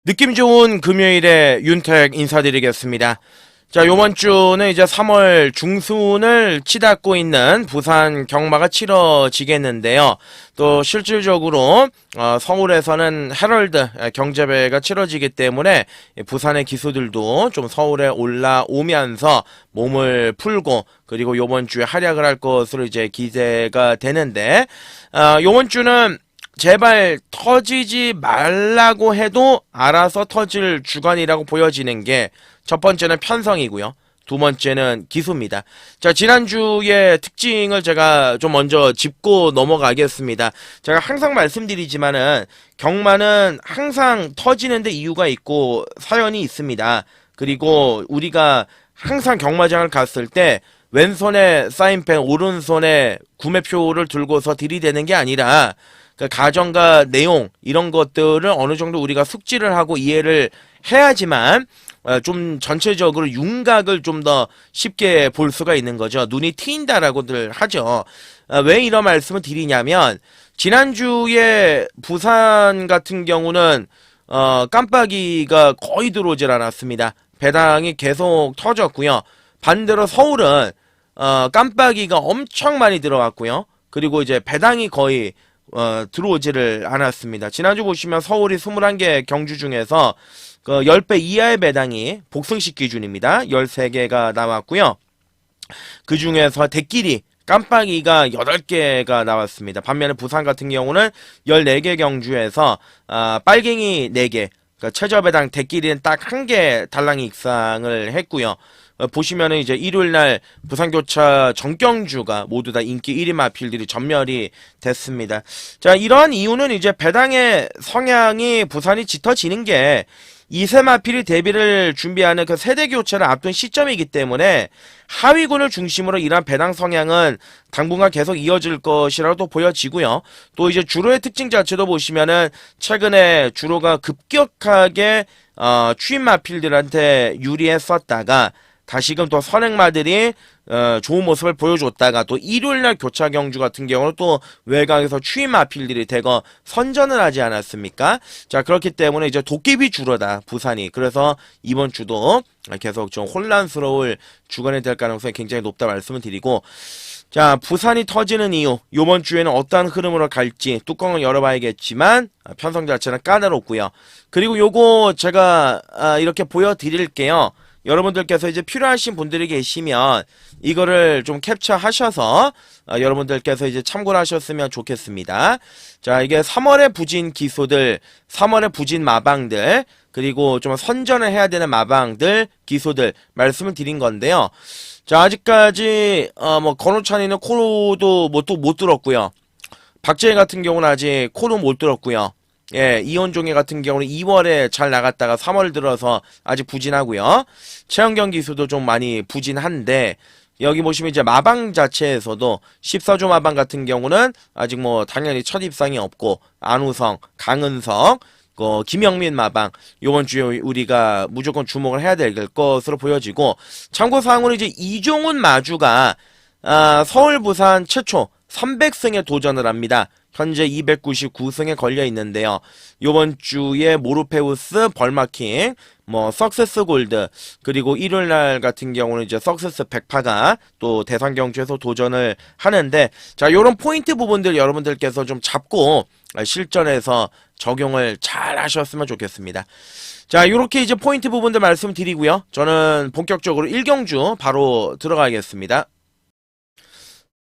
느낌 좋은 금요일에 윤택 인사드리겠습니다. 자, 요번 주는 이제 3월 중순을 치닫고 있는 부산 경마가 치러지겠는데요. 또 실질적으로 서울에서는 헤럴드 경제배가 치러지기 때문에 부산의 기수들도 좀 서울에 올라오면서 몸을 풀고 그리고 요번 주에 활약을 할 것으로 이제 기대가 되는데 요번 주는 제발 터지지 말라고 해도 알아서 터질 주간이라고 보여지는 게 첫 번째는 편성이고요. 두 번째는 기수입니다. 자, 지난주의 특징을 제가 좀 먼저 짚고 넘어가겠습니다. 제가 항상 말씀드리지만은 경마는 항상 터지는데 이유가 있고 사연이 있습니다. 그리고 우리가 항상 경마장을 갔을 때 왼손에 사인펜, 오른손에 구매표를 들고서 들이대는 게 아니라 그 가정과 내용 이런 것들을 어느 정도 우리가 숙지를 하고 이해를 해야지만 좀 전체적으로 윤곽을 좀 더 쉽게 볼 수가 있는 거죠. 눈이 트인다라고들 하죠. 왜 이런 말씀을 드리냐면 지난주에 부산 같은 경우는 깜빡이가 거의 들어오질 않았습니다. 배당이 계속 터졌고요. 반대로 서울은 깜빡이가 엄청 많이 들어왔고요. 그리고 이제 배당이 거의 들어오지를 않았습니다. 지난주 보시면 서울이 21개 경주 중에서 그 10배 이하의 배당이 복승식 기준입니다. 13개가 나왔고요. 그 중에서 대끼리 깜빡이가 8개가 나왔습니다. 반면에 부산 같은 경우는 14개 경주에서 빨갱이 4개, 그러니까 최저배당 대끼리는 딱 1개 달랑이 입상을 했고요. 보시면은 이제 일요일날 부산교차 정경주가 모두 다 인기 1위 마필들이 전멸이 됐습니다. 자, 이러한 이유는 이제 배당의 성향이 부산이 짙어지는 게 2세 마필이 데뷔를 준비하는 그 세대 교체를 앞둔 시점이기 때문에 하위군을 중심으로 이러한 배당 성향은 당분간 계속 이어질 것이라고 보여지고요. 또 이제 주로의 특징 자체도 보시면은 최근에 주로가 급격하게 추임 마필들한테 유리했었다가 다시금 또 선행마들이 좋은 모습을 보여줬다가 또 일요일날 교차 경주 같은 경우는 또 외곽에서 추임 마필들이 대거 선전을 하지 않았습니까? 자, 그렇기 때문에 이제 도깨비 주로다 부산이. 그래서 이번 주도 계속 좀 혼란스러울 주간이 될 가능성이 굉장히 높다 말씀을 드리고, 자, 부산이 터지는 이유, 요번 주에는 어떠한 흐름으로 갈지 뚜껑을 열어봐야겠지만 편성 자체는 까다롭고요. 그리고 요거 제가 이렇게 보여드릴게요. 여러분들께서 이제 필요하신 분들이 계시면 이거를 좀 캡처하셔서 여러분들께서 이제 참고를 하셨으면 좋겠습니다. 자, 이게 3월의 부진 기수들, 3월의 부진 마방들, 그리고 좀 선전을 해야 되는 마방들, 기수들 말씀을 드린 건데요. 자, 아직까지 뭐 건우찬이는 코도 못 들었고요. 박재희 같은 경우는 아직 코도 못 들었고요. 예, 이원종의 같은 경우는 2월에 잘 나갔다가 3월 들어서 아직 부진하고요. 최영경 기수도 좀 많이 부진한데 여기 보시면 이제 마방 자체에서도 14조 마방 같은 경우는 아직 뭐 당연히 첫 입상이 없고 안우성, 강은성, 김영민 마방 요번 주에 우리가 무조건 주목을 해야 될 것으로 보여지고 참고사항으로 이제 이종훈 마주가 서울 부산 최초 300승에 도전을 합니다. 현재 299승에 걸려 있는데요. 요번 주에 모르페우스, 벌마킹, 뭐 석세스 골드, 그리고 일요일날 같은 경우는 이제 석세스 100파가 또 대상 경주에서 도전을 하는데, 자, 요런 포인트 부분들 여러분들께서 좀 잡고 실전에서 적용을 잘 하셨으면 좋겠습니다. 자, 요렇게 이제 포인트 부분들 말씀드리고요. 저는 본격적으로 1경주 바로 들어가겠습니다.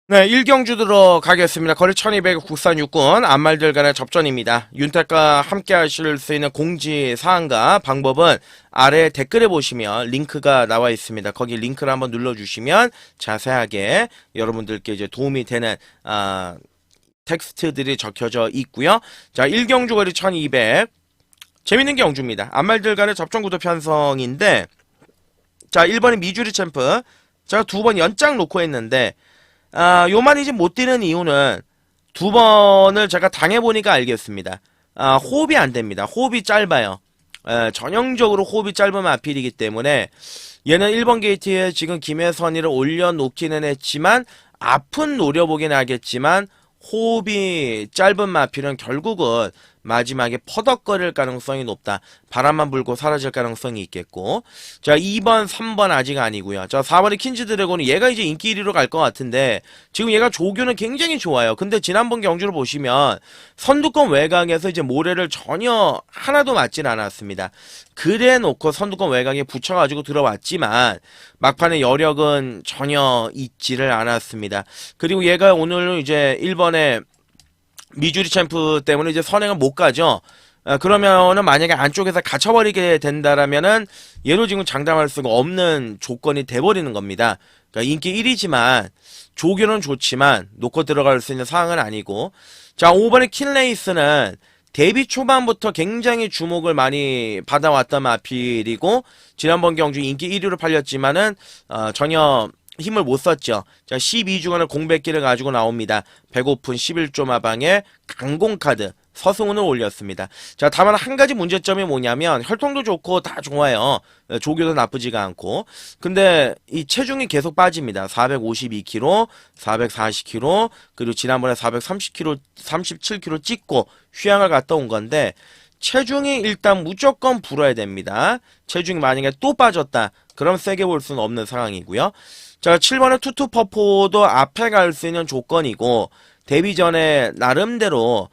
네, 1경주 들어가겠습니다. 거리 1200 국산 육군 안말들 간의 접전입니다. 윤택과 함께 하실 수 있는 공지사항과 방법은 아래 댓글에 보시면 링크가 나와 있습니다. 거기 링크를 한번 눌러주시면 자세하게 여러분들께 이제 도움이 되는 텍스트들이 적혀져 있고요. 자, 1경주 거리 1200 재밌는 경주입니다. 안말들 간의 접전 구도 편성인데, 자, 1번이 미주리 챔프 제가 2번 연장 놓고 했는데 요만 이제 못 뛰는 이유는 2번을 제가 당해보니까 알겠습니다. 호흡이 안 됩니다. 호흡이 짧아요. 전형적으로 호흡이 짧은 마필이기 때문에 얘는 1번 게이트에 지금 김혜선이를 올려놓기는 했지만 앞은 노려보긴 하겠지만 호흡이 짧은 마필은 결국은 마지막에 퍼덕거릴 가능성이 높다. 바람만 불고 사라질 가능성이 있겠고. 자, 2번, 3번 아직 아니고요. 자, 4번의 퀸즈 드래곤은 얘가 이제 인기 1위로 갈 것 같은데 지금 얘가 조교는 굉장히 좋아요. 근데 지난번 경주를 보시면 선두권 외곽에서 이제 모래를 전혀 하나도 맞진 않았습니다. 그래 놓고 선두권 외곽에 붙여가지고 들어왔지만 막판에 여력은 전혀 있지를 않았습니다. 그리고 얘가 오늘 이제 1번에 미주리 챔프 때문에 이제 선행을 못 가죠. 그러면은 만약에 안쪽에서 갇혀버리게 된다라면은 얘도 지금 장담할 수가 없는 조건이 돼버리는 겁니다. 그러니까 인기 1위지만 조교는 좋지만 놓고 들어갈 수 있는 상황은 아니고. 자, 5번의 킬레이스는 데뷔 초반부터 굉장히 주목을 많이 받아왔던 마필이고 지난번 경주 인기 1위로 팔렸지만은 전혀 힘을 못 썼죠. 자, 12주간의 공백기를 가지고 나옵니다. 배고픈 11조 마방에 강공카드 서승훈을 올렸습니다. 자, 다만 한 가지 문제점이 뭐냐면 혈통도 좋고 다 좋아요. 조교도 나쁘지가 않고. 근데 이 체중이 계속 빠집니다. 452kg, 440kg, 그리고 지난번에 430kg, 37kg 찍고 휴양을 갔다 온 건데 체중이 일단 무조건 불어야 됩니다. 체중이 만약에 또 빠졌다. 그럼 세게 볼 수는 없는 상황이고요. 자, 7번의 투투퍼포도 앞에 갈 수 있는 조건이고 데뷔 전에 나름대로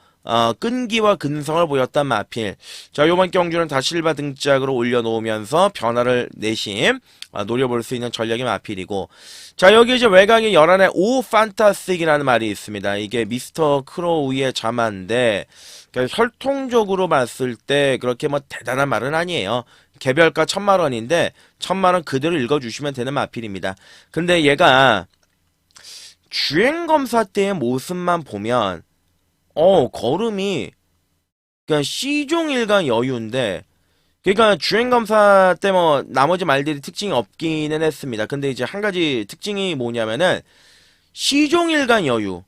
끈기와 근성을 보였던 마필. 자, 요번 경주는 다 실바 등짝으로 올려놓으면서 변화를 내심 노려볼 수 있는 전략의 마필이고. 자, 여기 이제 외곽에 11의 오 판타스틱이라는 말이 있습니다. 이게 미스터 크로우의 자마인데 그러니까 혈통적으로 봤을 때 그렇게 뭐 대단한 말은 아니에요. 개별가 1000만원인데 1000만원 그대로 읽어주시면 되는 마필입니다. 근데 얘가 주행검사 때의 모습만 보면 걸음이 그냥 시종일관 여유인데 그러니까 주행검사 때 뭐 나머지 말들이 특징이 없기는 했습니다. 근데 이제 한 가지 특징이 뭐냐면은 시종일관 여유.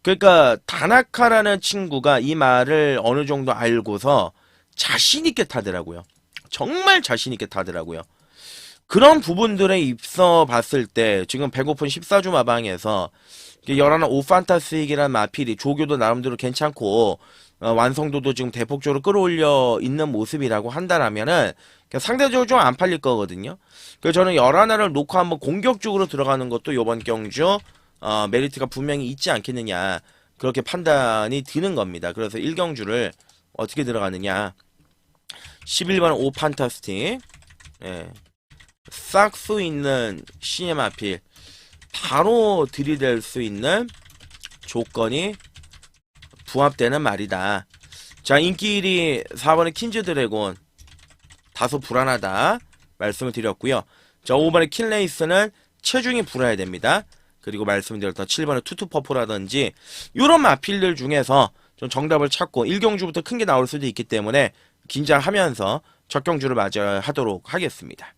그러니까 다나카라는 친구가 이 말을 어느 정도 알고서 자신 있게 타더라고요. 정말 자신 있게 타더라고요. 그런 부분들에 입서 봤을 때 지금 배고픈 14주 마방에서 11한 오판타스틱이란 마필이 조교도 나름대로 괜찮고 완성도도 지금 대폭적으로 끌어올려 있는 모습이라고 한다라면은 상대적으로 좀 안 팔릴 거거든요. 그래서 저는 11화를 놓고 한번 공격적으로 들어가는 것도 이번 경주 메리트가 분명히 있지 않겠느냐 그렇게 판단이 드는 겁니다. 그래서 1경주를 어떻게 들어가느냐 11번 오판타스틱 싹 수 있는 시네마필 바로 들이댈 수 있는 조건이 부합되는 말이다. 자, 인기 1위 4번의 퀸즈 드래곤 다소 불안하다 말씀을 드렸고요. 자, 5번의 킬레이스는 체중이 불어야 됩니다. 그리고 말씀드렸던 7번의 투투퍼포라든지 이런 마필들 중에서 좀 정답을 찾고 1경주부터 큰 게 나올 수도 있기 때문에 긴장하면서 첫 경주를 맞이하도록 하겠습니다.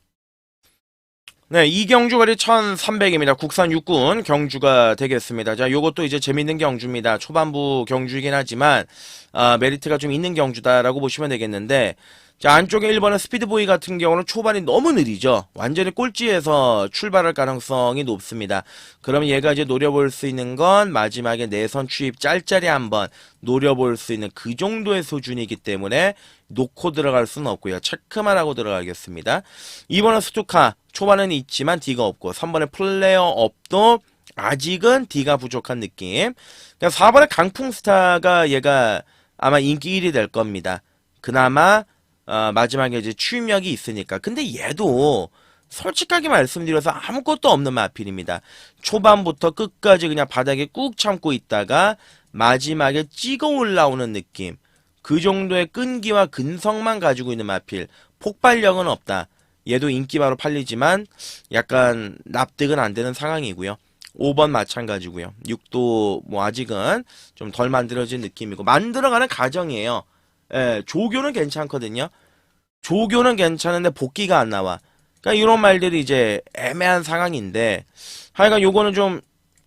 네, 2경주 거리 1300입니다. 국산 육군 경주가 되겠습니다. 자, 요것도 이제 재밌는 경주입니다. 초반부 경주이긴 하지만 메리트가 좀 있는 경주다라고 보시면 되겠는데 자, 안쪽에 1번의 스피드보이 같은 경우는 초반이 너무 느리죠. 완전히 꼴찌에서 출발할 가능성이 높습니다. 그러면 얘가 이제 노려볼 수 있는 건 마지막에 내선 추입 짤짤이 한번 노려볼 수 있는 그 정도의 수준이기 때문에 놓고 들어갈 수는 없고요. 체크만 하고 들어가겠습니다. 2번은 스투카 초반은 있지만 D가 없고 3번의 플레이어 업도 아직은 D가 부족한 느낌. 그러니까 4번의 강풍스타가 얘가 아마 인기 1위 될 겁니다. 그나마 마지막에 이제 추임력이 있으니까. 근데 얘도 솔직하게 말씀드려서 아무것도 없는 마필입니다. 초반부터 끝까지 그냥 바닥에 꾹 참고 있다가 마지막에 찍어 올라오는 느낌. 그 정도의 끈기와 근성만 가지고 있는 마필. 폭발력은 없다. 얘도 인기 바로 팔리지만 약간 납득은 안 되는 상황이고요. 5번 마찬가지고요. 6도 뭐 아직은 좀 덜 만들어진 느낌이고 만들어가는 과정이에요. 예, 조교는 괜찮거든요. 조교는 괜찮은데 복귀가 안 나와. 그러니까 이런 말들이 이제 애매한 상황인데 하여간 요거는 좀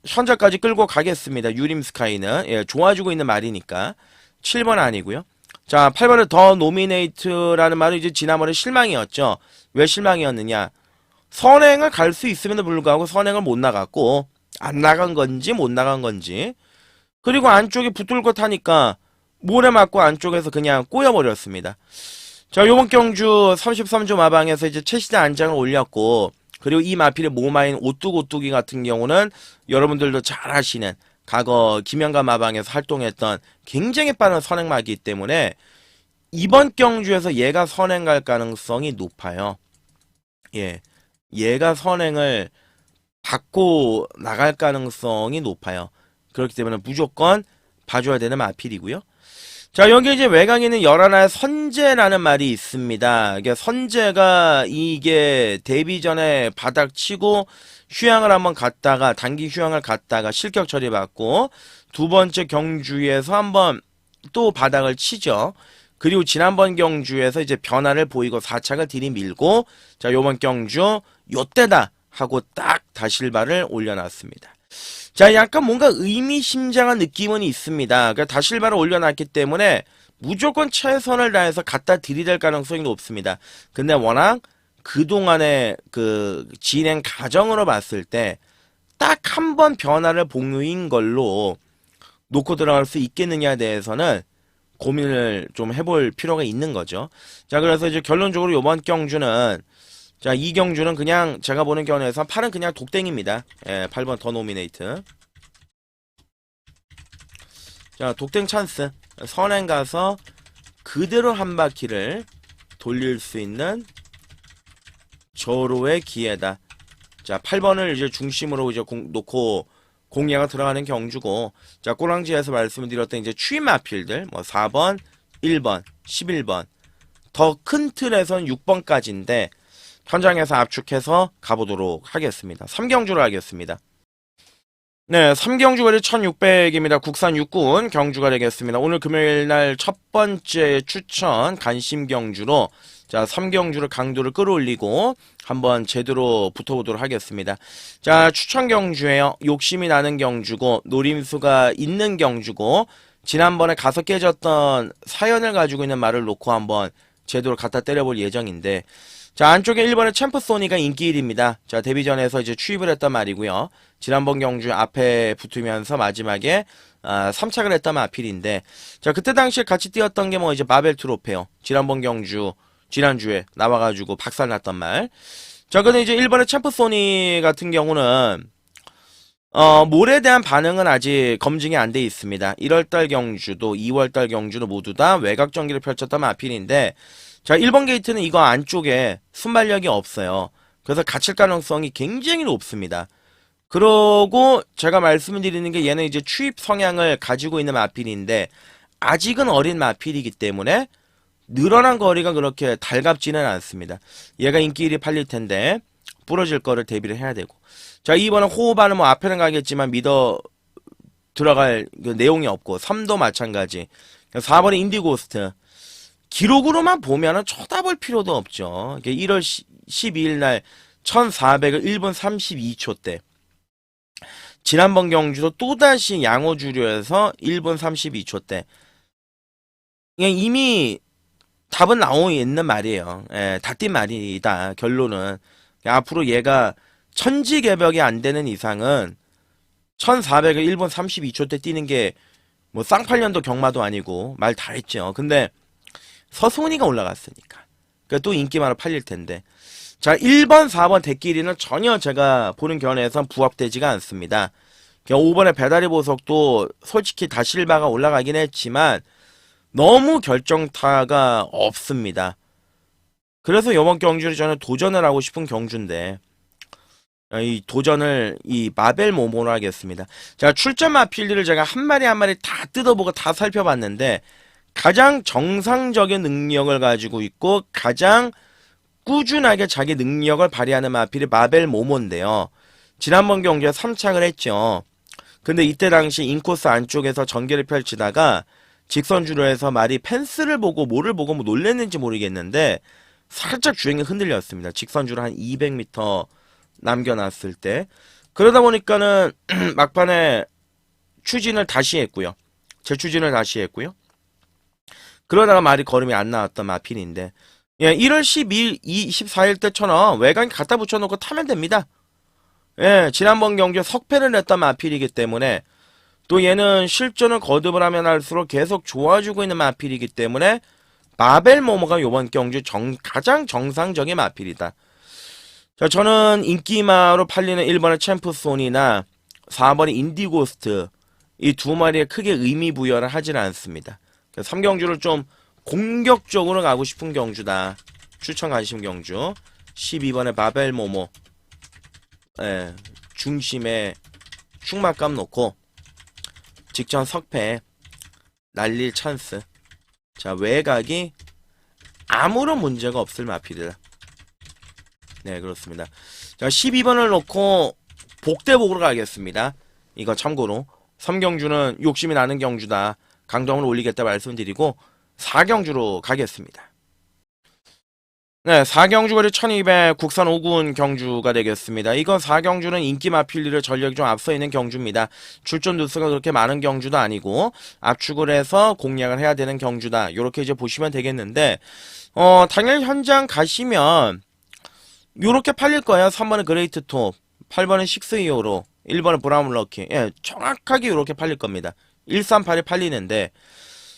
현재까지 끌고 가겠습니다. 유림스카이는 예, 좋아지고 있는 말이니까 7번 아니고요. 자, 8번은 더 노미네이트라는 말은 이제 지난번에 실망이었죠. 왜 실망이었느냐? 선행을 갈 수 있음에도 불구하고 선행을 못 나갔고 안 나간 건지 못 나간 건지 그리고 안쪽에 붙들고 타니까 모래 맞고 안쪽에서 그냥 꼬여버렸습니다. 자, 요번 경주 33조 마방에서 이제 최시대 안장을 올렸고, 그리고 이 마필의 모마인 오뚜고뚜기 같은 경우는 여러분들도 잘 아시는 과거 김연가 마방에서 활동했던 굉장히 빠른 선행마기 때문에 이번 경주에서 얘가 선행 갈 가능성이 높아요. 예. 얘가 선행을 받고 나갈 가능성이 높아요. 그렇기 때문에 무조건 봐줘야 되는 마필이고요. 자, 여기 이제 외곽에는 열하나의 선제라는 말이 있습니다. 이게 선제가 이게 데뷔 전에 바닥 치고 휴양을 한번 갔다가 단기 휴양을 갔다가 실격 처리받고 두 번째 경주에서 한번 또 바닥을 치죠. 그리고 지난번 경주에서 이제 변화를 보이고 4착을 들이밀고 자, 요번 경주 요때다 하고 딱 다실바를 올려놨습니다. 자, 약간 뭔가 의미심장한 느낌은 있습니다. 그러니까 다실바를 올려놨기 때문에 무조건 최선을 다해서 갖다 들이댈 가능성이 높습니다. 근데 워낙 그동안의 그 진행 과정으로 봤을 때 딱 한 번 변화를 복류인 걸로 놓고 들어갈 수 있겠느냐에 대해서는 고민을 좀 해볼 필요가 있는 거죠. 자, 그래서 이제 결론적으로 이번 경주는 자, 이 경주는 그냥 제가 보는 견해에서 8은 그냥 독땡입니다. 예, 8번 더 노미네이트. 자, 독땡 찬스. 선행 가서 그대로 한 바퀴를 돌릴 수 있는 저로의 기회다. 자, 8번을 이제 중심으로 이제 놓고 공략가 들어가는 경주고, 자, 꼬랑지에서 말씀을 드렸던 이제 추임 마필들, 뭐 4번, 1번, 11번, 더 큰 틀에선 6번까지인데, 현장에서 압축해서 가보도록 하겠습니다. 3경주로 하겠습니다. 네, 3경주 거리 1600입니다. 국산 육군 경주가 되겠습니다. 오늘 금요일 날 첫 번째 추천 간심 경주로 자, 3경주를 강도를 끌어올리고 한번 제대로 붙어보도록 하겠습니다. 자, 추천 경주에요. 욕심이 나는 경주고 노림수가 있는 경주고 지난번에 가서 깨졌던 사연을 가지고 있는 말을 놓고 한번 제대로 갖다 때려볼 예정인데 자, 안쪽에 1번의 챔프소니가 인기 1입니다. 자, 데뷔전에서 이제 취입을 했단 말이고요. 지난번 경주 앞에 붙으면서 마지막에 3착을 했던 마필인데 자, 그때 당시에 같이 뛰었던 게 뭐 이제 마벨 트로페요. 지난번 경주 지난주에 나와가지고 박살났던 말. 자, 근데 이제 1번의 챔프소니 같은 경우는 몰에 대한 반응은 아직 검증이 안 돼 있습니다. 1월달 경주도 2월달 경주도 모두 다 외곽 전기를 펼쳤던 마필인데 자, 1번 게이트는 이거 안쪽에 순발력이 없어요. 그래서 갇힐 가능성이 굉장히 높습니다. 그러고 제가 말씀을 드리는 게 얘는 이제 추입 성향을 가지고 있는 마필인데 아직은 어린 마필이기 때문에 늘어난 거리가 그렇게 달갑지는 않습니다. 얘가 인기 1위 팔릴 텐데 부러질 거를 대비를 해야 되고 자, 2번은 호흡하는 뭐 앞에는 가겠지만 믿어 들어갈 그 내용이 없고 3도 마찬가지 4번은 인디고스트 기록으로만 보면은 쳐다볼 필요도 없죠. 1월 12일 날 1400을 1분 32초 때 지난번 경주도 또다시 양호주류에서 1분 32초 때 이미 답은 나오고 있는 말이에요. 예, 다 뛴 말이다. 결론은 앞으로 얘가 천지개벽이 안 되는 이상은 1400을 1분 32초 때 뛰는 게 뭐 쌍팔년도 경마도 아니고 말 다 했죠. 근데 서소니가 올라갔으니까. 그러니까 또 인기만으로 팔릴 텐데. 자, 1번, 4번 대끼리는 전혀 제가 보는 견해에선 부합되지가 않습니다. 5번의 배다리 보석도 솔직히 다실바가 올라가긴 했지만 너무 결정타가 없습니다. 그래서 이번 경주를 저는 도전을 하고 싶은 경주인데 이 도전을 이 마벨 모모로 하겠습니다. 자, 출전 마필들을 제가 한 마리 한 마리 다 뜯어보고 다 살펴봤는데 가장 정상적인 능력을 가지고 있고 가장 꾸준하게 자기 능력을 발휘하는 마필이 마벨 모모인데요. 지난번 경주에 3착을 했죠. 근데 이때 당시 인코스 안쪽에서 전개를 펼치다가 직선주로 해서 말이 펜스를 보고 뭐를 보고 뭐 놀랬는지 모르겠는데 살짝 주행이 흔들렸습니다. 직선주로 한 200m 남겨놨을 때. 그러다 보니까는 막판에 추진을 다시 했고요. 재추진을 다시 했고요. 그러다가 말이 걸음이 안 나왔던 마필인데 예, 1월 12일, 24일 때처럼 외곽에 갖다 붙여놓고 타면 됩니다. 예, 지난번 경주에 석패를 냈던 마필이기 때문에 또 얘는 실전을 거듭을 하면 할수록 계속 좋아지고 있는 마필이기 때문에 바벨 모모가 요번 경주 가장 정상적인 마필이다. 자, 저는 인기마로 팔리는 1번의 챔프손이나 4번의 인디고스트 이 두 마리에 크게 의미 부여를 하지는 않습니다. 3경주를 좀 공격적으로 가고 싶은 경주다. 추천 관심 경주 12번의 바벨 모모 중심에 충막감 놓고 직전 석패 날릴 찬스. 자, 외곽이 아무런 문제가 없을 마필이다. 네, 그렇습니다. 자, 12번을 놓고 복대복으로 가겠습니다. 이거 참고로 3경주는 욕심이 나는 경주다. 강점을 올리겠다 말씀드리고 4경주로 가겠습니다. 네, 4경주 거리 1200 국산 5군 경주가 되겠습니다. 이건 4경주는 인기 마필리를 전력이 좀 앞서 있는 경주입니다. 출전 누수가 그렇게 많은 경주도 아니고 압축을 해서 공략을 해야 되는 경주다. 요렇게 이제 보시면 되겠는데 당일 현장 가시면 요렇게 팔릴 거예요. 3번은 그레이트 톱, 8번은 식스 히어로, 1번은 브라운 럭키. 예, 정확하게 요렇게 팔릴 겁니다. 138이 팔리는데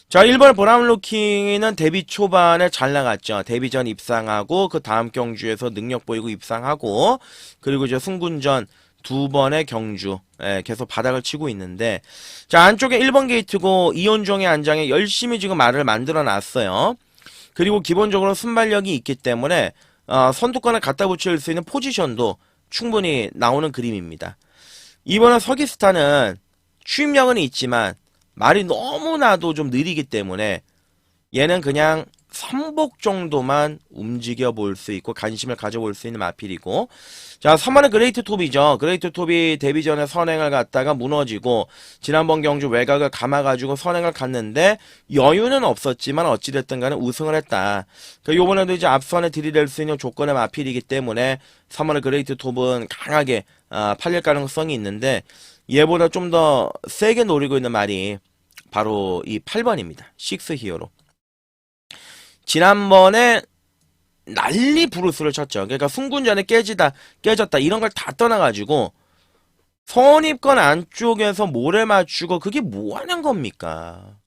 자, 1번 브라운 럭키는 데뷔 초반에 잘 나갔죠. 데뷔전 입상하고 그 다음 경주에서 능력 보이고 입상하고 그리고 이제 승군전 두 번의 경주 계속 바닥을 치고 있는데 자, 안쪽에 1번 게이트고 이온종의 안장에 열심히 지금 말을 만들어 놨어요. 그리고 기본적으로 순발력이 있기 때문에 선두권을 갖다 붙일 수 있는 포지션도 충분히 나오는 그림입니다. 이번에 서기스타는 추임력은 있지만 말이 너무나도 좀 느리기 때문에 얘는 그냥 선복 정도만 움직여 볼 수 있고 관심을 가져볼 수 있는 마필이고 자, 3번은 그레이트 톱이죠. 그레이트 톱이 데뷔 전에 선행을 갔다가 무너지고 지난번 경주 외곽을 감아가지고 선행을 갔는데 여유는 없었지만 어찌됐든 간에 우승을 했다. 그러니까 요번에도 이제 앞선에 들이댈 수 있는 조건의 마필이기 때문에 3번의 그레이트 톱은 강하게 팔릴 가능성이 있는데 얘보다 좀 더 세게 노리고 있는 말이 바로 이 8번입니다. 식스 히어로. 지난번에 난리 부르스를 쳤죠. 그러니까 승군전에 깨졌다 이런 걸 다 떠나가지고 선입권 안쪽에서 모래 맞추고 그게 뭐 하는 겁니까?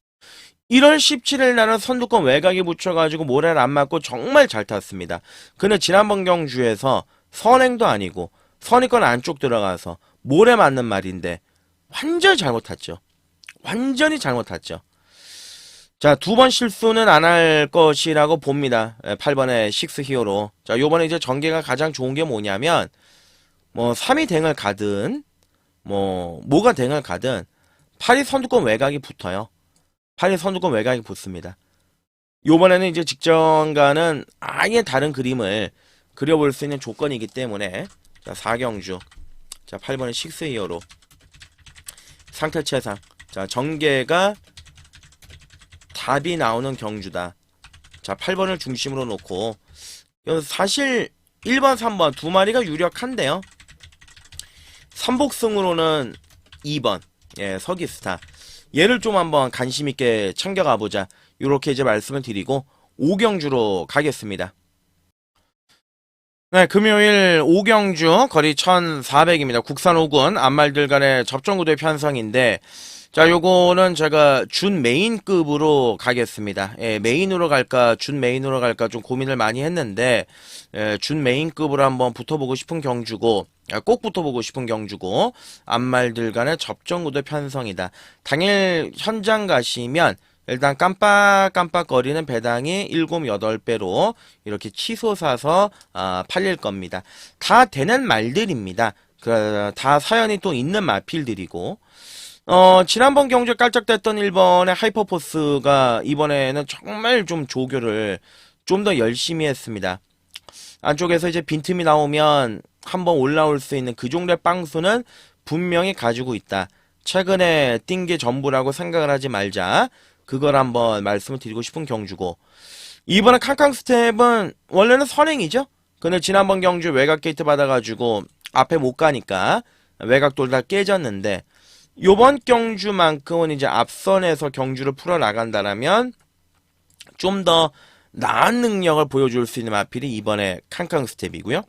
1월 17일 날은 선두권 외곽에 붙여가지고 모래를 안 맞고 정말 잘 탔습니다. 근데 지난번 경주에서 선행도 아니고 선입권 안쪽 들어가서 모래 맞는 말인데 완전히 잘못 탔죠. 완전히 잘못 탔죠. 자, 두 번 실수는 안 할 것이라고 봅니다. 8번의 식스 히어로. 자, 요번에 이제 전개가 가장 좋은 게 뭐냐면, 3위 댕을 가든, 뭐가 댕을 가든, 8위 선두권 외곽이 붙어요. 8위 선두권 외곽이 붙습니다. 요번에는 이제 직전과는 아예 다른 그림을 그려볼 수 있는 조건이기 때문에, 자, 4경주. 자, 8번의 식스 히어로. 상태 최상. 자, 전개가 답이 나오는 경주다. 자, 8번을 중심으로 놓고 사실 1번, 3번 두 마리가 유력한데요. 삼복승으로는 2번 서기스타 얘를 좀 한번 관심있게 챙겨가보자. 요렇게 이제 말씀을 드리고 5경주로 가겠습니다. 네, 금요일 5경주 거리 1400입니다. 국산 5군 앞말들 간의 접전구도의 편성인데 자, 요거는 제가 준 메인급으로 가겠습니다. 메인으로 갈까, 준 메인으로 갈까 좀 고민을 많이 했는데, 준 메인급으로 한번 붙어보고 싶은 경주고, 꼭 붙어보고 싶은 경주고, 앞말들 간의 접전구도 편성이다. 당일 현장 가시면, 일단 깜빡깜빡거리는 배당이 7, 8배로 이렇게 치솟아서 팔릴 겁니다. 다 되는 말들입니다. 다 사연이 또 있는 마필들이고, 지난번 경주에 깔짝댔던 1번의 하이퍼포스가 이번에는 정말 좀 조교를 좀 더 열심히 했습니다. 안쪽에서 이제 빈틈이 나오면 한번 올라올 수 있는 그 정도의 빵수는 분명히 가지고 있다. 최근에 뛴 게 전부라고 생각을 하지 말자. 그걸 한번 말씀을 드리고 싶은 경주고. 이번에 캉캉 스텝은 원래는 선행이죠? 근데 지난번 경주 외곽 게이트 받아가지고 앞에 못 가니까 외곽 돌 다 깨졌는데 요번 경주만큼은 이제 앞선에서 경주를 풀어나간다라면 좀 더 나은 능력을 보여줄 수 있는 마필이 이번에 캉캉 스텝이고요.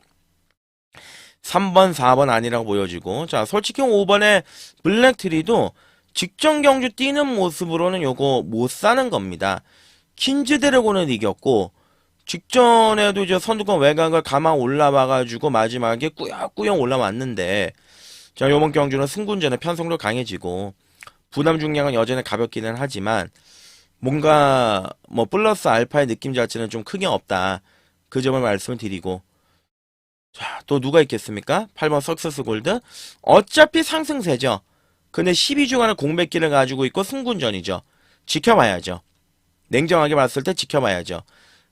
3번, 4번 아니라고 보여지고 자, 솔직히 5번의 블랙트리도 직전 경주 뛰는 모습으로는 요거 못 사는 겁니다. 퀸즈 드래곤은 이겼고, 직전에도 이제 선두권 외곽을 감아 올라와가지고 마지막에 꾸역꾸역 올라왔는데, 자, 요번 경주는 승군전에 편성도 강해지고, 부담 중량은 여전히 가볍기는 하지만, 뭔가, 플러스 알파의 느낌 자체는 좀 크게 없다. 그 점을 말씀을 드리고, 자, 또 누가 있겠습니까? 8번 석세스 골드. 어차피 상승세죠. 근데 12주간의 공백기를 가지고 있고 승군전이죠. 지켜봐야죠. 냉정하게 봤을 때 지켜봐야죠.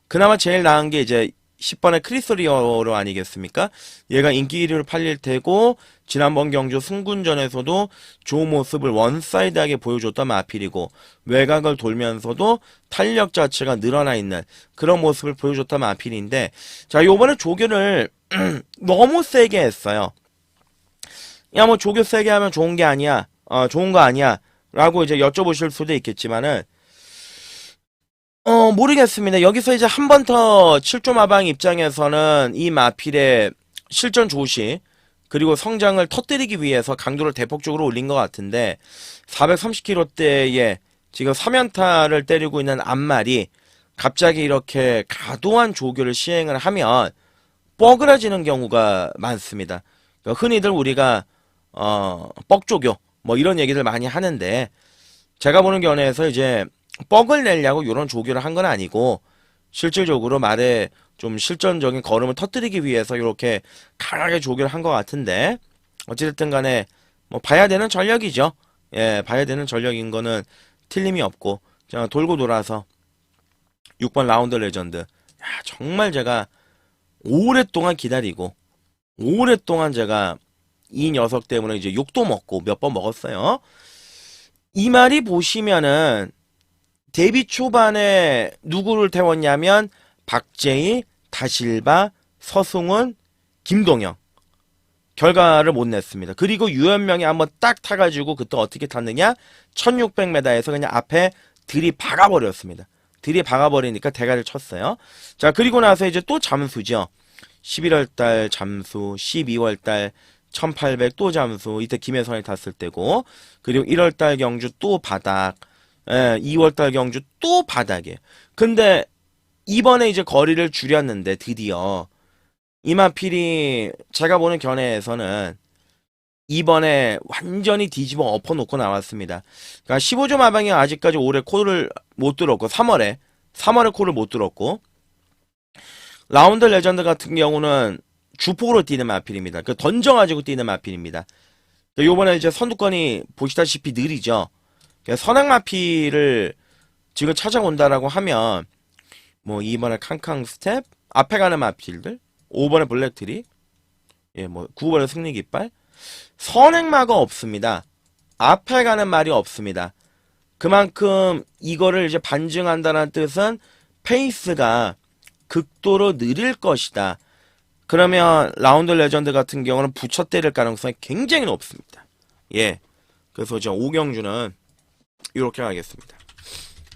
그나마 제일 나은 게 이제 10번의 크리스리어로 아니겠습니까? 얘가 인기 1위로 팔릴 테고 지난번 경주 승군전에서도 좋은 모습을 원사이드하게 보여줬던 마필이고 외곽을 돌면서도 탄력 자체가 늘어나 있는 그런 모습을 보여줬던 마필인데 자 요번에 조교를 너무 세게 했어요. 야 뭐 조교 세게 하면 좋은 게 아니야. 좋은 거 아니야. 라고 이제 여쭤보실 수도 있겠지만은 모르겠습니다. 여기서 이제 한 번 더 7조 마방 입장에서는 이 마필의 실전 조시 그리고 성장을 터뜨리기 위해서 강도를 대폭적으로 올린 것 같은데 430kg대에 지금 3연타를 때리고 있는 앞말이 갑자기 이렇게 과도한 조교를 시행을 하면 뻐그러지는 경우가 많습니다. 그러니까 흔히들 우리가 뻑조교 뭐 이런 얘기들 많이 하는데 제가 보는 견해에서 이제 뻑을 내려고 이런 조교를 한 건 아니고 실질적으로 말에 좀 실전적인 걸음을 터뜨리기 위해서 이렇게 강하게 조교를 한 것 같은데 어찌됐든 간에 뭐 봐야 되는 전력이죠. 예, 봐야 되는 전력인 거는 틀림이 없고 자, 돌고 돌아서 6번 라운드 레전드 야, 정말 제가 오랫동안 기다리고 오랫동안 제가 이 녀석 때문에 이제 욕도 먹고 몇 번 먹었어요. 이 말이 보시면은 데뷔 초반에 누구를 태웠냐면 박재희, 다실바, 서승훈, 김동영 결과를 못 냈습니다. 그리고 유현명이 한번 딱 타가지고 그때 어떻게 탔느냐 1600m에서 그냥 앞에 들이박아버렸습니다. 들이박아버리니까 대가를 쳤어요. 자 그리고 나서 이제 또 잠수죠. 11월달 잠수 12월달 1800 또 잠수 이때 김혜선이 탔을 때고 그리고 1월달 경주 또 바닥 2월달 경주 또 바닥이에요. 근데 이번에 이제 거리를 줄였는데 드디어 이마필이 제가 보는 견해에서는 이번에 완전히 뒤집어 엎어놓고 나왔습니다. 그러니까 15조 마방이 아직까지 올해 코를 못 들었고 3월에 코를 못 들었고 라운드 레전드 같은 경우는 주폭으로 뛰는 마필입니다. 그 던져가지고 뛰는 마필입니다. 요번에 이제 선두권이 보시다시피 느리죠. 선행 마필을 지금 찾아온다라고 하면 뭐 2번에 캉캉 스텝 앞에 가는 마필들 5번에 블랙트리 예, 뭐 9번에 승리 깃발 선행마가 없습니다. 앞에 가는 말이 없습니다. 그만큼 이거를 이제 반증한다는 뜻은 페이스가 극도로 느릴 것이다. 그러면 라운드 레전드 같은 경우는 붙여 때릴 가능성이 굉장히 높습니다. 예. 그래서 저 오경주는 이렇게 하겠습니다.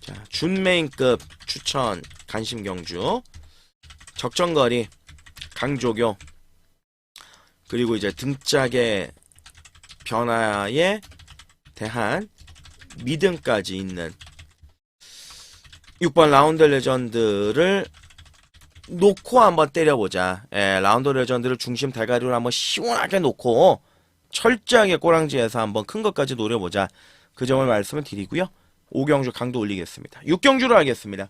자, 준메인급 추천 간심경주 적정거리 강조교 그리고 이제 등짝의 변화에 대한 믿음까지 있는 6번 라운드 레전드를 놓고 한번 때려보자. 예, 라운드 레전드를 중심 대가리로 한번 시원하게 놓고 철저하게 꼬랑지에서 한번 큰 것까지 노려보자. 그 점을 말씀을 드리고요. 5경주 강도 올리겠습니다. 6경주로 하겠습니다.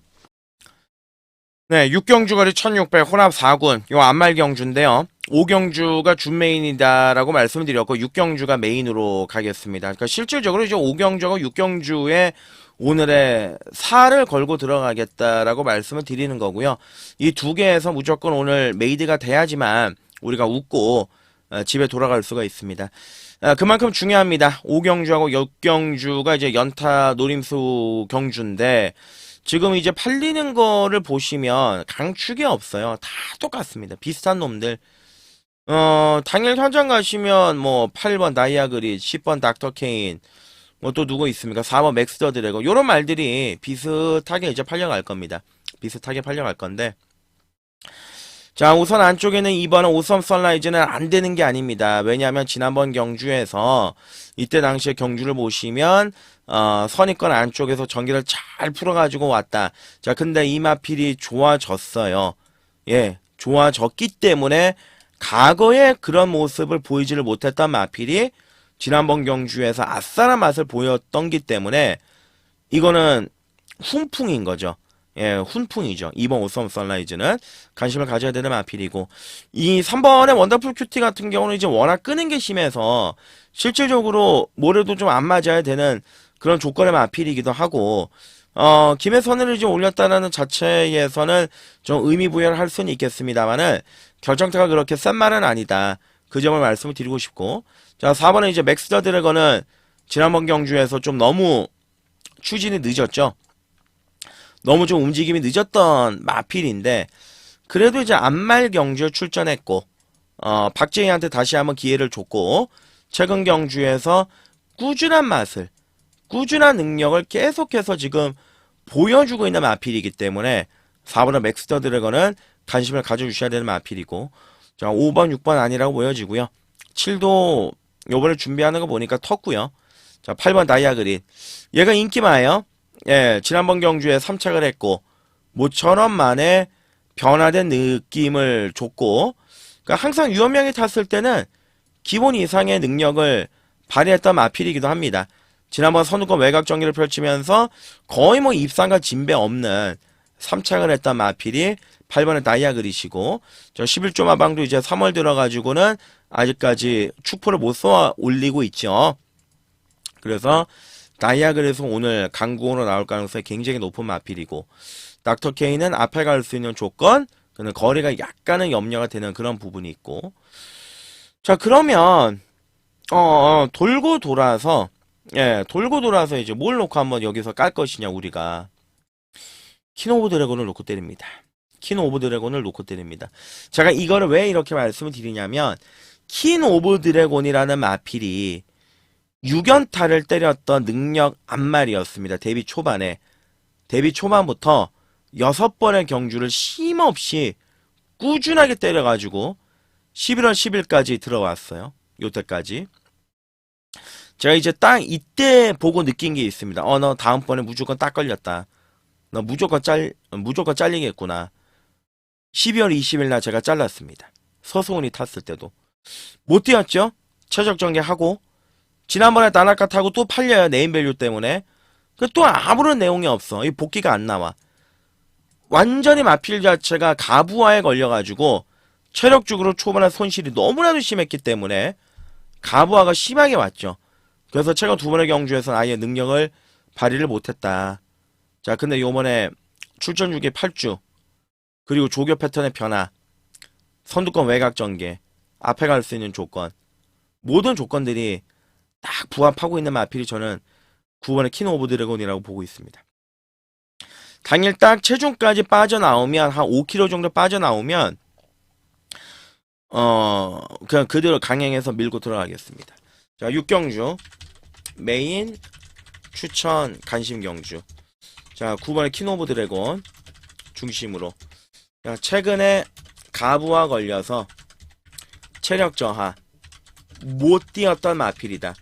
네, 6경주 거리 1600 혼합 4군 요 안말 경주인데요. 5경주가 준메인이다라고 말씀을 드렸고 6경주가 메인으로 가겠습니다. 그러니까 실질적으로 이제 5경주하고 6경주에 오늘의 4를 걸고 들어가겠다라고 말씀을 드리는 거고요. 이 두 개에서 무조건 오늘 메이드가 돼야지만 우리가 웃고 집에 돌아갈 수가 있습니다. 그만큼 중요합니다. 5경주하고 6경주가 이제 연타 노림수 경주인데 지금 이제 팔리는 거를 보시면 강축이 없어요. 다 똑같습니다. 비슷한 놈들. 당일 현장 가시면 뭐 8번 다이아그릿, 10번 닥터 케인, 뭐 또 누구 있습니까? 4번 맥스더 드래곤. 요런 말들이 비슷하게 이제 팔려갈 겁니다. 비슷하게 팔려갈 건데. 자, 우선 안쪽에는 이번에 오썸 선라이즈는 안 되는 게 아닙니다. 왜냐하면 지난번 경주에서 이때 당시에 경주를 보시면 선입권 안쪽에서 전기를 잘 풀어가지고 왔다. 자, 근데 이 마필이 좋아졌어요. 예, 좋아졌기 때문에 과거에 그런 모습을 보이지를 못했던 마필이 지난번 경주에서 아싸란 맛을 보였던기 때문에 이거는 훈풍인 거죠. 예, 훈풍이죠. 이번 오썸 선라이즈는 관심을 가져야 되는 마필이고, 이 3번의 원더풀 큐티 같은 경우는 이제 워낙 끄는 게 심해서 실질적으로 뭐래도 좀 안 맞아야 되는 그런 조건의 마필이기도 하고, 김해 선을 이제 올렸다는 자체에서는 좀 의미 부여를 할 수는 있겠습니다만은 결정타가 그렇게 센 말은 아니다. 그 점을 말씀을 드리고 싶고, 자, 4번은 이제 맥스 더 드래곤은 지난번 경주에서 좀 너무 추진이 늦었죠. 너무 좀 움직임이 늦었던 마필인데, 그래도 이제 안말 경주에 출전했고, 박재희한테 다시 한번 기회를 줬고, 최근 경주에서 꾸준한 맛을, 꾸준한 능력을 계속해서 지금 보여주고 있는 마필이기 때문에 4번의 맥스 더 드래곤은 관심을 가져주셔야 되는 마필이고, 자, 5번, 6번 아니라고 보여지고요. 7도 요번에 준비하는 거 보니까 텄고요. 자, 8번 다이아그린. 얘가 인기 많아요. 예, 지난번 경주에 3착을 했고, 모처럼 만에 변화된 느낌을 줬고, 그러니까 항상 유연명이 탔을 때는 기본 이상의 능력을 발휘했던 마필이기도 합니다. 지난번 선두권 외곽 정리를 펼치면서 거의 뭐 입상과 진배 없는 3착을 했던 마필이 8번의 다이아그릿이고, 저 11조 마방도 이제 3월 들어가지고는 아직까지 축포를 못 쏘아 올리고 있죠. 그래서 다이아그에서 오늘 강구호로 나올 가능성이 굉장히 높은 마필이고, 닥터 K는 앞에 갈 수 있는 조건, 그는 거리가 약간은 염려가 되는 그런 부분이 있고. 자, 그러면 돌고 돌아서 이제 뭘 놓고 한번 여기서 깔 것이냐. 우리가 퀸 오브 드래곤을 놓고 때립니다. 퀸 오브 드래곤을 놓고 때립니다. 제가 이거를 왜 이렇게 말씀을 드리냐면, 퀸 오브 드래곤이라는 마필이 6연타를 때렸던 능력 안말이었습니다. 데뷔 초반부터 6번의 경주를 쉼없이 꾸준하게 때려가지고 11월 10일까지 들어왔어요. 요때까지. 제가 이제 딱 이때 보고 느낀 게 있습니다. 너 다음번에 무조건 딱 걸렸다. 너 무조건 잘리겠구나. 12월 20일 날 제가 잘랐습니다. 서수훈이 탔을 때도. 못 뛰었죠? 최적 전개하고. 지난번에 나나카 타고 또 팔려요. 네임밸류 때문에. 또 아무런 내용이 없어. 이 복귀가 안 나와. 완전히 마필 자체가 가부화에 걸려가지고 체력적으로 초반에 손실이 너무나도 심했기 때문에 가부화가 심하게 왔죠. 그래서 최근 두 번의 경주에서는 아예 능력을 발휘를 못했다. 자, 근데 요번에 출전 주기 8주, 그리고 조교 패턴의 변화, 선두권 외곽 전개, 앞에 갈 수 있는 조건, 모든 조건들이 딱 부합하고 있는 마필이 저는 9번의 퀸 오브 드래곤이라고 보고 있습니다. 당일 딱 체중까지 빠져나오면 한 5kg 정도 빠져나오면 그냥 그대로 강행해서 밀고 들어가겠습니다. 자, 6경주 메인 추천 간심 경주. 자, 9번의 퀸 오브 드래곤 중심으로. 자, 최근에 가부화 걸려서 체력 저하 못 뛰었던 마필이다.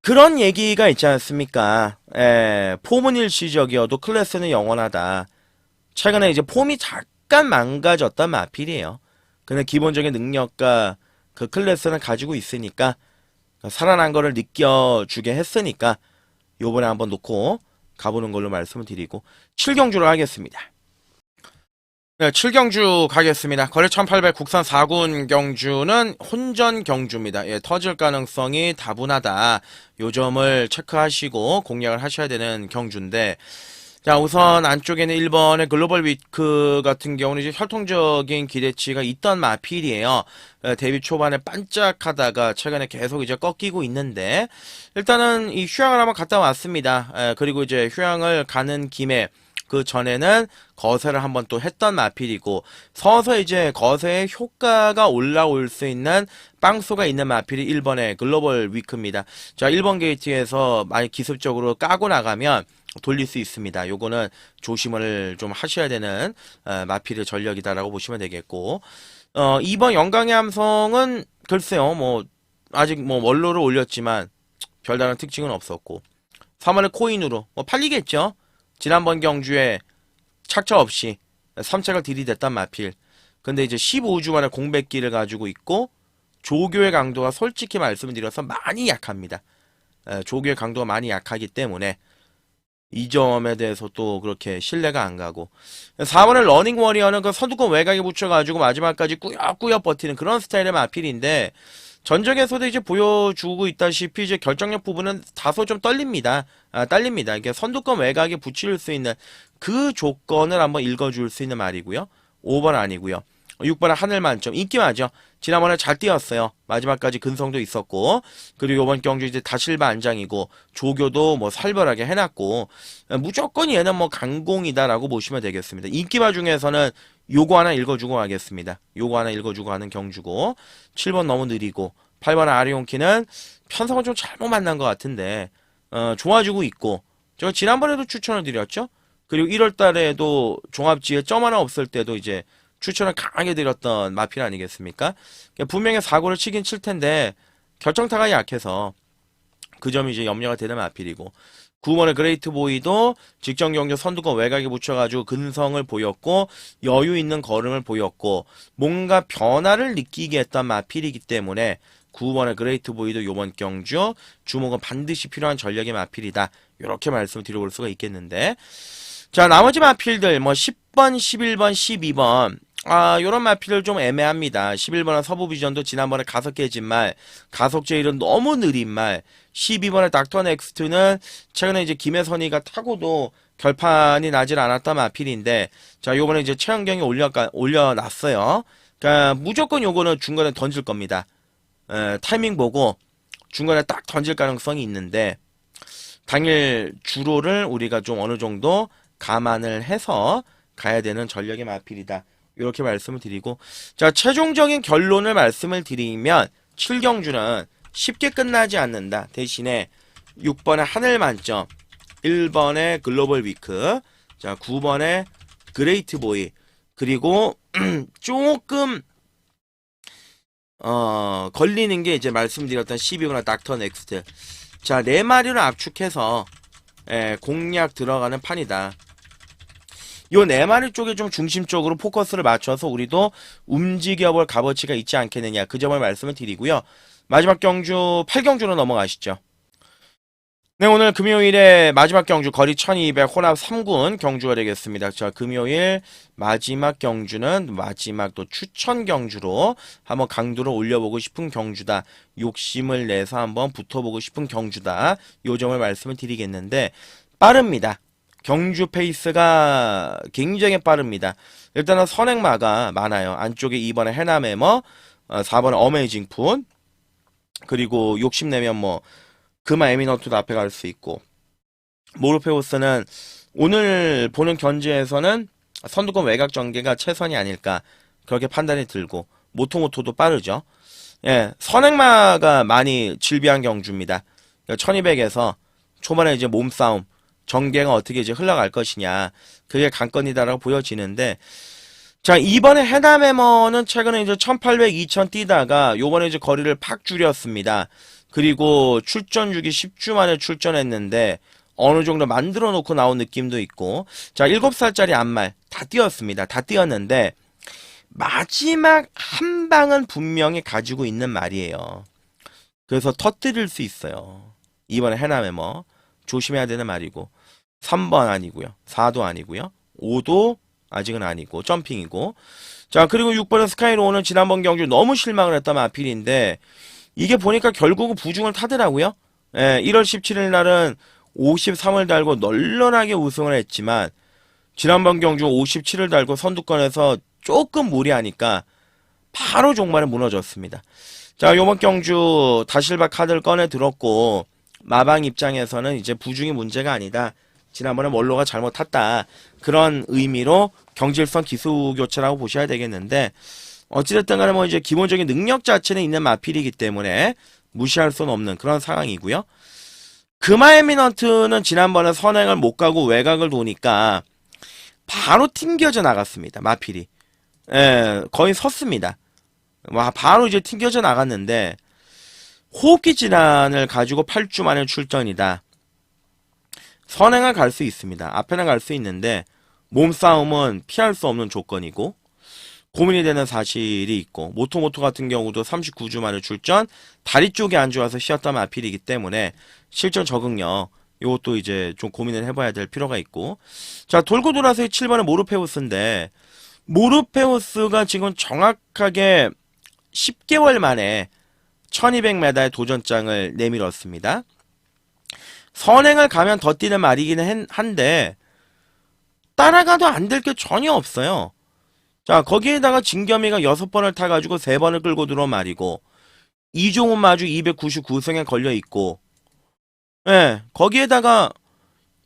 그런 얘기가 있지 않습니까? 폼은 일시적이어도 클래스는 영원하다. 최근에 이제 폼이 잠깐 망가졌던 마필이에요. 근데 기본적인 능력과 그 클래스는 가지고 있으니까, 살아난 거를 느껴주게 했으니까 요번에 한번 놓고 가보는 걸로 말씀을 드리고, 7경주로 하겠습니다. 네, 7경주 가겠습니다. 거리 1800 국산 4군 경주는 혼전 경주입니다. 예, 터질 가능성이 다분하다. 요 점을 체크하시고 공략을 하셔야 되는 경주인데, 자, 우선 안쪽에는 1번의 글로벌 위크 같은 경우는 이제 혈통적인 기대치가 있던 마필이에요. 데뷔 초반에 반짝하다가 최근에 계속 이제 꺾이고 있는데, 일단은 이 휴양을 한번 갔다 왔습니다. 그리고 이제 휴양을 가는 김에 그 전에는 거세를 한번 또 했던 마필이고, 서서 이제 거세의 효과가 올라올 수 있는 빵소가 있는 마필이 1번의 글로벌 위크입니다. 자, 1번 게이트에서 많이 기습적으로 까고 나가면 돌릴 수 있습니다. 요거는 조심을 좀 하셔야 되는 마필의 전력이다라고 보시면 되겠고 2번 영광의 함성은 글쎄요 뭐 아직 뭐 원로를 올렸지만 별다른 특징은 없었고 3원의 코인으로 뭐 팔리겠죠. 지난번 경주에 착차 없이 3착을 들이댔단 마필. 근데 이제 15주 만에 공백기를 가지고 있고 조교의 강도가 솔직히 말씀을 드려서 많이 약합니다. 조교의 강도가 많이 약하기 때문에 이 점에 대해서 또 그렇게 신뢰가 안 가고 4번의 러닝 워리어는 그 선두권 외곽에 붙여가지고 마지막까지 꾸역꾸역 버티는 그런 스타일의 마필인데 전적에서도 이제 보여주고 있다시피 이제 결정력 부분은 다소 좀 떨립니다. 딸립니다. 이게 선두권 외곽에 붙일 수 있는 그 조건을 한번 읽어줄 수 있는 말이고요. 5번 아니고요. 6번은 하늘 만점. 인기마죠. 지난번에 잘 뛰었어요. 마지막까지 근성도 있었고 그리고 이번 경주 이제 다실바 안장이고 조교도 뭐 살벌하게 해놨고 무조건 얘는 뭐 강공이다라고 보시면 되겠습니다. 인기마 중에서는 요거 하나 읽어주고 가겠습니다. 요거 하나 읽어주고 하는 경주고 7번 너무 느리고 8번 아리온키는 편성을 좀 잘못 만난 것 같은데 좋아지고 있고 제가 지난번에도 추천을 드렸죠. 그리고 1월달에도 종합지에 점 하나 없을 때도 이제 추천을 강하게 드렸던 마필 아니겠습니까? 분명히 사고를 치긴 칠 텐데 결정타가 약해서 그 점이 이제 염려가 되는 마필이고 9번의 그레이트 보이도 직전 경주 선두권 외곽에 붙여가지고 근성을 보였고 여유 있는 걸음을 보였고 뭔가 변화를 느끼게 했던 마필이기 때문에 9번의 그레이트 보이도 요번 경주 주목은 반드시 필요한 전력의 마필이다. 이렇게 말씀을 드려볼 수가 있겠는데 자 나머지 마필들 뭐 10번, 11번, 12번 요런 마필들 좀 애매합니다. 11번은 서부비전도 지난번에 가속 깨진 말, 가속 제일은 너무 느린 말, 12번의 닥터 넥스트는 최근에 이제 김혜선이가 타고도 결판이 나질 않았던 마필인데, 자, 요번에 이제 최현경이 올려놨어요. 그러니까 무조건 요거는 중간에 던질 겁니다. 타이밍 보고 중간에 딱 던질 가능성이 있는데, 당일 주로를 우리가 좀 어느 정도 감안을 해서 가야 되는 전력의 마필이다. 이렇게 말씀을 드리고 자 최종적인 결론을 말씀을 드리면 7경주는 쉽게 끝나지 않는다. 대신에 6번의 하늘 만점 1번의 글로벌 위크 자 9번의 그레이트 보이 그리고 조금 걸리는 게 이제 말씀드렸던 12번의 닥터 넥스트 자 4마리를 압축해서 공략 들어가는 판이다. 요 4마리 쪽에 좀 중심적으로 포커스를 맞춰서 우리도 움직여볼 값어치가 있지 않겠느냐 그 점을 말씀을 드리고요. 마지막 경주 8경주로 넘어가시죠. 네 오늘 금요일에 마지막 경주 거리 1200 혼합 3군 경주가 되겠습니다. 자 금요일 마지막 경주는 마지막 또 추천 경주로 한번 강도를 올려보고 싶은 경주다. 욕심을 내서 한번 붙어보고 싶은 경주다. 요 점을 말씀을 드리겠는데 빠릅니다. 경주 페이스가 굉장히 빠릅니다. 일단은 선행마가 많아요. 안쪽에 2번에 해남해머, 4번에 어메이징 푼, 그리고 욕심내면 뭐 금화 에미너트도 앞에 갈 수 있고 모르페우스는 오늘 보는 견지에서는 선두권 외곽 전개가 최선이 아닐까 그렇게 판단이 들고 모토모토도 빠르죠. 예, 선행마가 많이 질비한 경주입니다. 1200에서 초반에 이제 몸싸움 전개가 어떻게 이제 흘러갈 것이냐 그게 관건이다라고 보여지는데 자 이번에 해남해머는 최근에 이제 1800, 2000 뛰다가 요번에 이제 거리를 팍 줄였습니다. 그리고 출전 주기 10주 만에 출전했는데 어느 정도 만들어 놓고 나온 느낌도 있고 자 7살짜리 안말 다 뛰었습니다. 다 뛰었는데 마지막 한 방은 분명히 가지고 있는 말이에요. 그래서 터뜨릴 수 있어요. 이번에 해남해머 조심해야 되는 말이고 3번 아니고요. 4도 아니고요. 5도 아직은 아니고 점핑이고 자 그리고 6번은 스카이로우는 지난번 경주 너무 실망을 했던 마필인데 이게 보니까 결국은 부중을 타더라고요. 1월 17일 날은 53을 달고 널널하게 우승을 했지만 지난번 경주 57을 달고 선두권에서 조금 무리하니까 바로 종말에 무너졌습니다. 자 요번 경주 다실바 카드를 꺼내 들었고 마방 입장에서는 이제 부중이 문제가 아니다. 지난번에 원로가 잘못 탔다. 그런 의미로 경질성 기수 교체라고 보셔야 되겠는데 어찌됐든 간에 뭐 이제 기본적인 능력 자체는 있는 마필이기 때문에 무시할 수는 없는 그런 상황이고요. 금화에미넌트는 지난번에 선행을 못 가고 외곽을 도니까 바로 튕겨져 나갔습니다. 마필이. 예, 거의 섰습니다. 와, 바로 이제 튕겨져 나갔는데, 호흡기 질환을 가지고 8주 만에 출전이다. 선행을 갈 수 있습니다. 앞에는 갈 수 있는데, 몸싸움은 피할 수 없는 조건이고, 고민이 되는 사실이 있고, 모토모토 같은 경우도 39주 만에 출전, 다리 쪽이 안 좋아서 쉬었던 마필이기 때문에, 실전 적응력, 요것도 이제 좀 고민을 해봐야 될 필요가 있고, 자, 돌고 돌아서 7번은 모르페우스인데, 모르페우스가 지금 정확하게 10개월 만에 1200m의 도전장을 내밀었습니다. 선행을 가면 더 뛰는 말이긴 한데 따라가도 안 될 게 전혀 없어요. 자, 거기에다가 진겸이가 6번을 타가지고 3번을 끌고 들어온 말이고 이종훈 마주 299승에 걸려있고 예, 거기에다가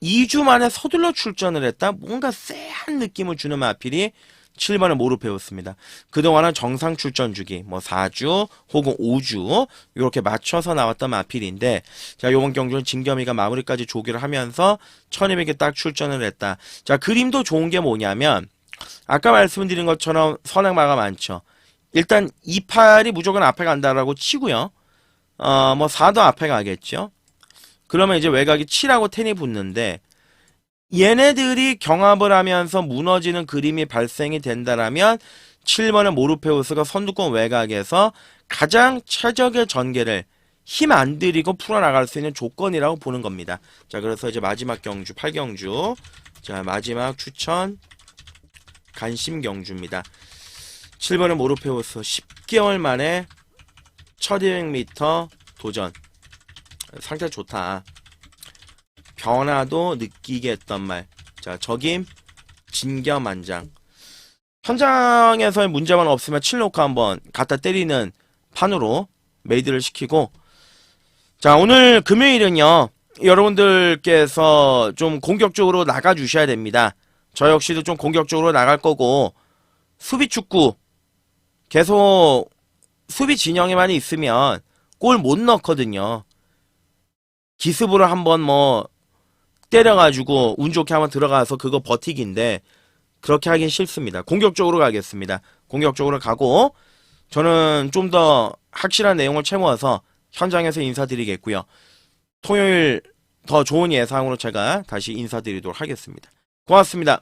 2주 만에 서둘러 출전을 했다? 뭔가 쎄한 느낌을 주는 마필이 7번을 모르페우스입니다. 그동안은 정상 출전 주기, 뭐 4주 혹은 5주 이렇게 맞춰서 나왔던 마필인데 자, 요번 경주는 진겸이가 마무리까지 조기를 하면서 1200에 딱 출전을 했다. 자, 그림도 좋은 게 뭐냐면 아까 말씀드린 것처럼 선행마가 많죠. 일단 28이 무조건 앞에 간다라고 치고요. 뭐 4도 앞에 가겠죠. 그러면 이제 외곽이 7하고 10이 붙는데 얘네들이 경합을 하면서 무너지는 그림이 발생이 된다라면 7번의 모르페우스가 선두권 외곽에서 가장 최적의 전개를 힘 안 들이고 풀어나갈 수 있는 조건이라고 보는 겁니다. 자, 그래서 이제 마지막 경주 8경주 자, 마지막 추천 간심 경주입니다. 7번의 모르페우스 10개월 만에 1200m 도전 상태 좋다. 변화도 느끼게 했던 말. 자, 적임, 진겨만장. 현장에서의 문제만 없으면 7놓고 한번 갖다 때리는 판으로 메이드를 시키고. 자, 오늘 금요일은요, 여러분들께서 좀 공격적으로 나가주셔야 됩니다. 저 역시도 좀 공격적으로 나갈 거고, 수비 축구, 계속 수비 진영에만 있으면 골 못 넣거든요. 기습으로 한번 뭐, 때려가지고 운 좋게 한번 들어가서 그거 버티기인데 그렇게 하긴 싫습니다. 공격적으로 가겠습니다. 공격적으로 가고 저는 좀 더 확실한 내용을 채워서 현장에서 인사드리겠고요. 토요일 더 좋은 예상으로 제가 다시 인사드리도록 하겠습니다. 고맙습니다.